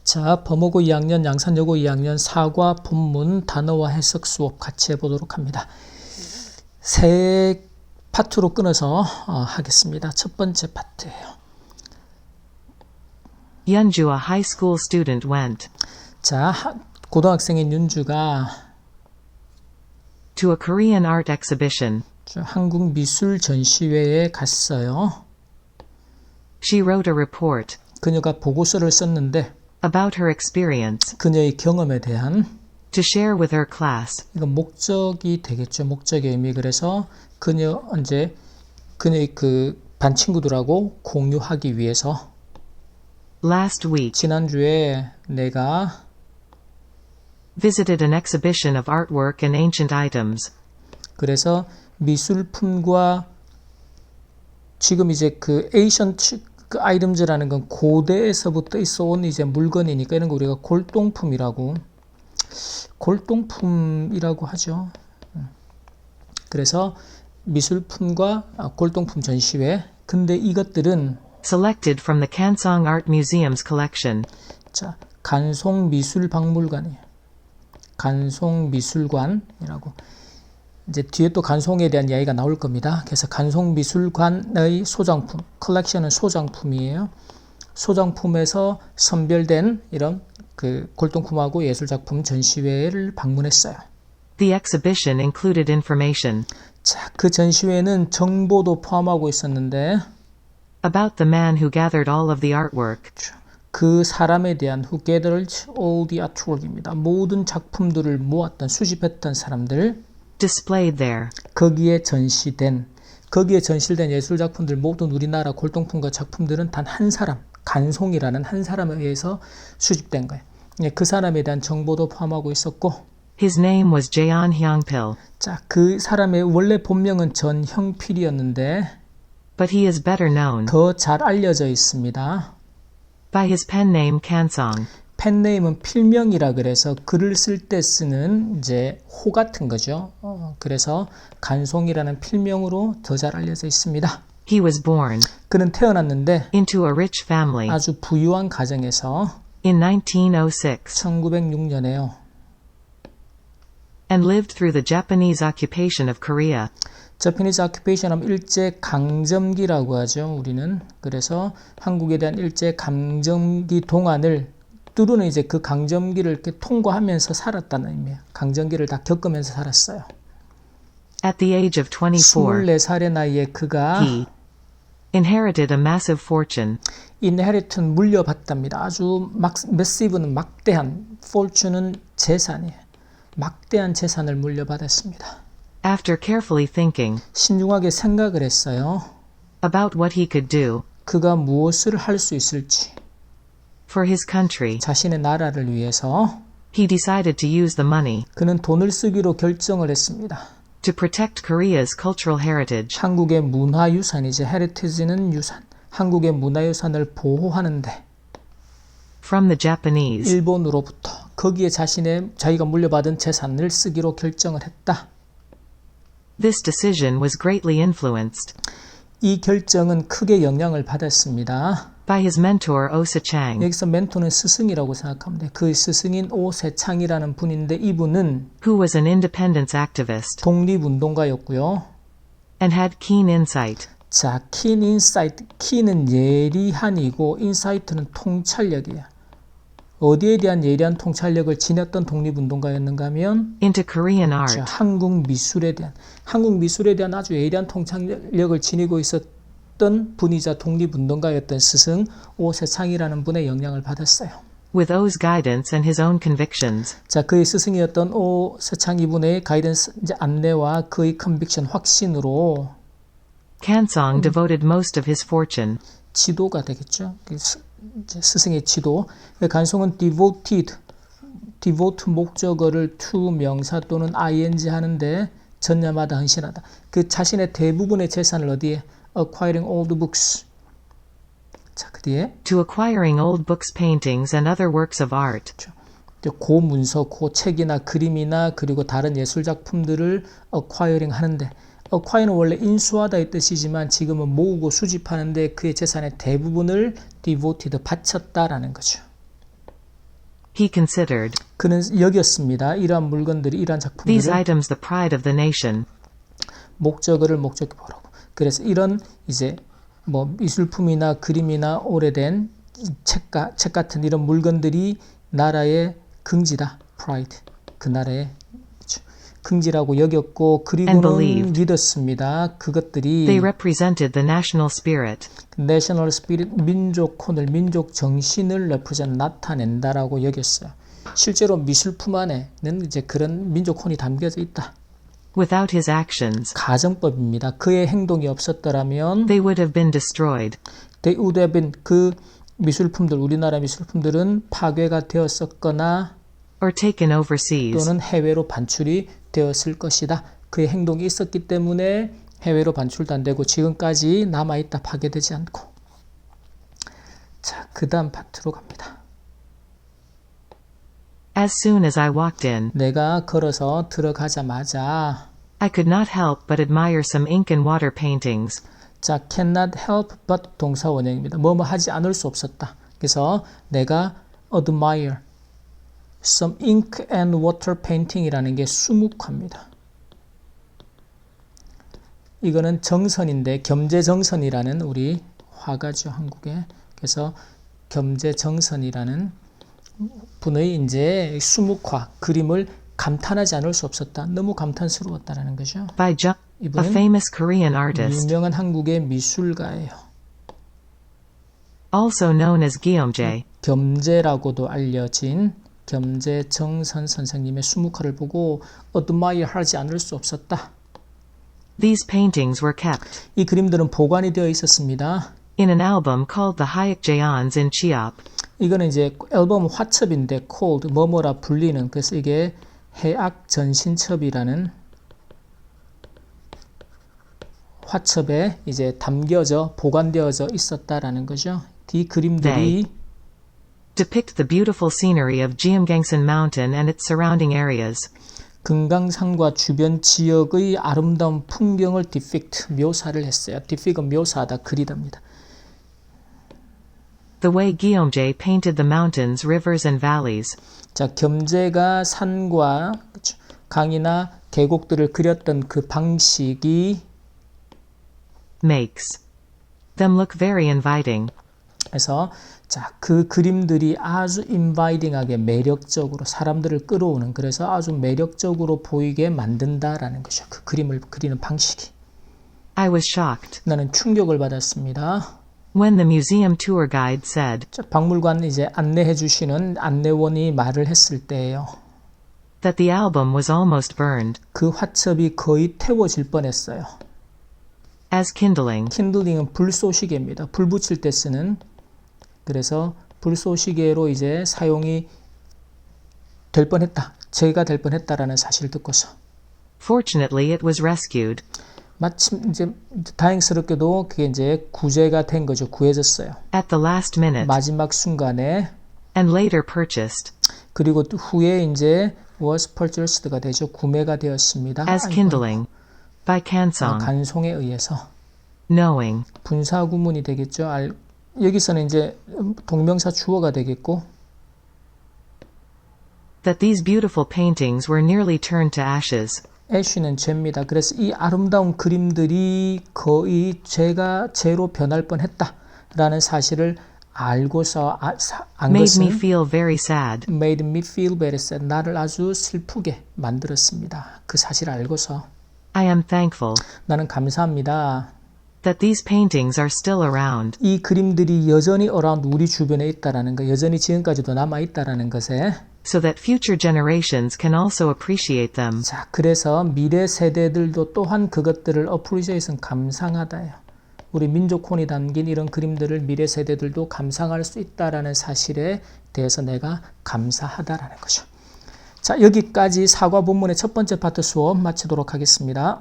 자, 범어고 2학년, 양산여고 2학년 사과 본문 단어와 해석 수업 같이 해보도록 합니다. 세 파트로 끊어서 하겠습니다. 첫 번째 파트예요. Yeonju, a high school student, went 자, 고등학생인 윤주가 to a Korean art exhibition. 한국 미술 전시회에 갔어요. She wrote a report 그녀가 보고서를 썼는데 about her experience 그녀의 경험에 대한 to share with her class. 이건 목적이 되겠죠. 목적의 의미. 그래서 그녀의 그 반 친구들하고 공유하기 위해서 Last week, 지난주에 내가 visited an exhibition of artwork and ancient items. 그래서 미술품과 지금 이제 그 에이션트 그 아이템즈라는 건 고대에서부터 있어온 이제 물건이니까 이런 거 우리가 골동품이라고 하죠. 그래서 미술품과 골동품 전시회. 근데 이것들은 Selected from the Kansong Art Museum's collection. 자, 간송미술박물관이에요. 간송미술관이라고. 이제 뒤에 또 간송에 대한 이야기가 나올 겁니다. 그래서 간송미술관의 소장품, 컬렉션은 소장품이에요. 소장품에서 선별된 이런 그 골동품하고 예술작품 전시회를 방문했어요. The exhibition included information 자, 그 전시회는 정보도 포함하고 있었는데 about the man who gathered all of the artwork. 그 사람에 대한 who gathered all the artwork입니다. 모든 작품들을 모았던 수집했던 사람들 Displayed there. 거기에 전시된 예술작품들 모든 우리나라 골동품과 작품들은 단 한 사람, 간송이라는 한 사람에 의해서 수집된 거예요. 그 사람에 대한 정보도 포함하고 있었고 His name was Jaeon Hyungpil, 자, 그 사람의 원래 본명은 전형필이었는데 but he is better known 더 잘 알려져 있습니다. by his pen name Kansong. 펜네임은 필명이라 그래서 글을 쓸 때 쓰는 이제 호 같은 거죠. 그래서 간송이라는 필명으로 더 잘 알려져 있습니다. He was born 그는 태어났는데 into a rich family 아주 부유한 가정에서 in 1906 1906년에요. and lived through the Japanese occupation of Korea. Japanese occupation 하면 일제 강점기라고 하죠. 우리는. 그래서 한국에 대한 일제 강점기 동안을 뚜루는 이제 그 강점기를 이렇게 통과하면서 살았다는 의미예요. 강점기를 다 겪으면서 살았어요. At the age of 24, 24살의 나이에 그가 he inherited a massive fortune. inherit은 물려받답니다. 아주 massive는 막대한, fortune은 재산이에요. 막대한 재산을 물려받았습니다. After carefully thinking 신중하게 생각을 했어요. about what he could do 그가 무엇을 할 수 있을지. for his country, 자신의 나라를 위해서 he decided to use the money 그는 돈을 쓰기로 결정을 했습니다. to protect Korea's cultural heritage. 한국의 문화유산이지 heritage는 유산. 한국의 문화유산을 보호하는데 From the Japanese. 일본으로부터 거기에 자기가 물려받은 재산을 쓰기로 결정을 했다. This decision was greatly influenced 이 결정은 크게 영향을 받았습니다. by his mentor Oh Se-chang, 여기서 멘토는 스승이라고 생각하면 돼요. 그 스승인 오세창이라는 분인데 이분은 who was an independence activist 독립운동가였고요. and had keen insight 자, keen insight, keen은 예리한이고 insight는 통찰력이에요. 어디에 대한 예리한 통찰력을 지녔던 독립운동가였는가 하면 into Korean 자, art. 한국 미술에 대한 아주 예리한 통찰력을 지니고 있었던 분이자 독립운동가였던 스승 오세창이라는 분의 영향을 받았어요. With Oh's guidance and his own convictions, 자, 그의 스승이었던 오세창 이분의 가이던스, 이제 안내와 그의 컨빅션, 확신으로 Kansong devoted most of his fortune 지도가 되겠죠. 이제 스승의 지도. 간송은 devoted, devote 목적어를 to 명사 또는 ing 하는데 전념하다, 헌신하다. 그 자신의 대부분의 재산을 어디에? acquiring old books. 자, 그 뒤에 to acquiring old books, paintings, and other works of art. 고 문서, 고 책이나 그림이나 그리고 다른 예술 작품들을 acquiring 하는데 acquire는 원래 인수하다 의 뜻이지만 지금은 모으고 수집하는데 그의 재산의 대부분을 devoted 바쳤다라는 거죠. He considered 그는 여겼습니다. 이러한 물건들이 이러한 these 작품들을 items the pride of the nation. 목적어를 목적해 보라고. 그래서 이런 이제 뭐 미술품이나 그림이나 오래된 책 같은 이런 물건들이 나라의 긍지다. pride. 그 나라의 긍지라고 여겼고 그리고는 believed. 믿었습니다. 그것들이 They represented the national spirit. 내셔널 스피릿 민족혼을 민족 정신을 레프레젠 나타낸다라고 여겼어요. 실제로 미술품 안에는 이제 그런 민족혼이 담겨져 있다. Without his actions, 가정법입니다. 그의 행동이 없었더라면 they would have been destroyed. they would have been 그 미술품들 우리나라 미술품들은 파괴가 되었었거나 Or taken overseas. 또는 해외로 반출이 되었을 것이다. 그의 행동이 있었기 때문에 해외로 반출도 안 되고 지금까지 남아있다. 파괴되지 않고. 자, 그 다음 파트로 갑니다. As soon as I walked in, 내가 걸어서 들어가자마자 I could not help but admire some ink and water paintings. 자, cannot help but 동사 원형입니다. 뭐뭐 하지 않을 수 없었다. 그래서 내가 admire some ink and water painting이라는 게 수묵화입니다. 이거는 정선인데 겸재정선이라는 우리 화가죠, 한국에. 그래서 겸재정선이라는 분의 이제 수묵화 그림을 감탄하지 않을 수 없었다. 너무 감탄스러웠다라는 거죠. By a 이분은 famous Korean artist, 유명한 한국의 미술가예요. also known as Guillaume. 겸재라고도 알려진 겸재정선 선생님의 수묵화를 보고 admire 하지 않을 수 없었다. These paintings were kept 이 그림들은 보관이 되어 있었습니다. in an album called The Hayek Jaeons in Cheop. 이거는 이제 앨범 화첩인데 called 뭐뭐라 불리는 그래서 이게 해악 전신첩이라는 화첩에 이제 담겨져 보관되어져 있었다라는 거죠. 이 그림들이 Depict the beautiful scenery of Gyeomgangsan Mountain and its surrounding areas. 금강산과 주변 지역의 아름다운 풍경을 depict 묘사를 했어요. depict은 묘사하다 그리답니다. The way Guillaume painted the mountains, rivers and valleys. 자, 겸재가 산과 강이나 계곡들을 그렸던 그 방식이 makes them look very inviting. 그래서 자, 그 그림들이 아주 inviting하게 매력적으로 사람들을 끌어오는 그래서 아주 매력적으로 보이게 만든다라는 것이죠. 그 그림을 그리는 방식이. I was shocked 나는 충격을 받았습니다. when the museum tour guide said 자, 박물관 이제 안내해 주시는 안내원이 말을 했을 때예요. that the album was almost burned 그 화첩이 거의 태워질 뻔했어요. as kindling. 킨들링은 불쏘시개입니다. 불 붙일 때 쓰는 그래서 불쏘시개로 이제 사용이 될 뻔했다. 제가 될 뻔했다라는 사실을 듣고서 Fortunately, it was rescued. 마침 이제 다행스럽게도 그게 이제 구제가 된 거죠. 구해졌어요. At the last minute 마지막 순간에 and later purchased 그리고 또 후에 이제 was purchased가 되죠. 구매가 되었습니다. as kindling by Kansong. 간송에 의해서 Knowing 분사 구문이 되겠죠. 여기서는 이제 동명사 주어가 되겠고 that these beautiful paintings were nearly turned to ashes. 애쉬는 죄입니다. 그래서 이 아름다운 그림들이 거의 죄로 변할 뻔했다라는 사실을 알고서 안 Made me 것은 feel very sad. made me feel very sad. 나를 아주 슬프게 만들었습니다. 그 사실을 알고서 I am thankful 나는 감사합니다. that these paintings are still around. 이 그림들이 여전히 around 우리 주변에 있다라는 것, 여전히 지금까지도 남아 있다라는 것에 so that future generations can also appreciate them. 자, 그래서 미래 세대들도 또한 그것들을 appreciation 감상하다요. 우리 민족혼이 담긴 이런 그림들을 미래 세대들도 감상할 수 있다라는 사실에 대해서 내가 감사하다라는 거죠. 자, 여기까지 사과 본문의 첫 번째 파트 수업 마치도록 하겠습니다.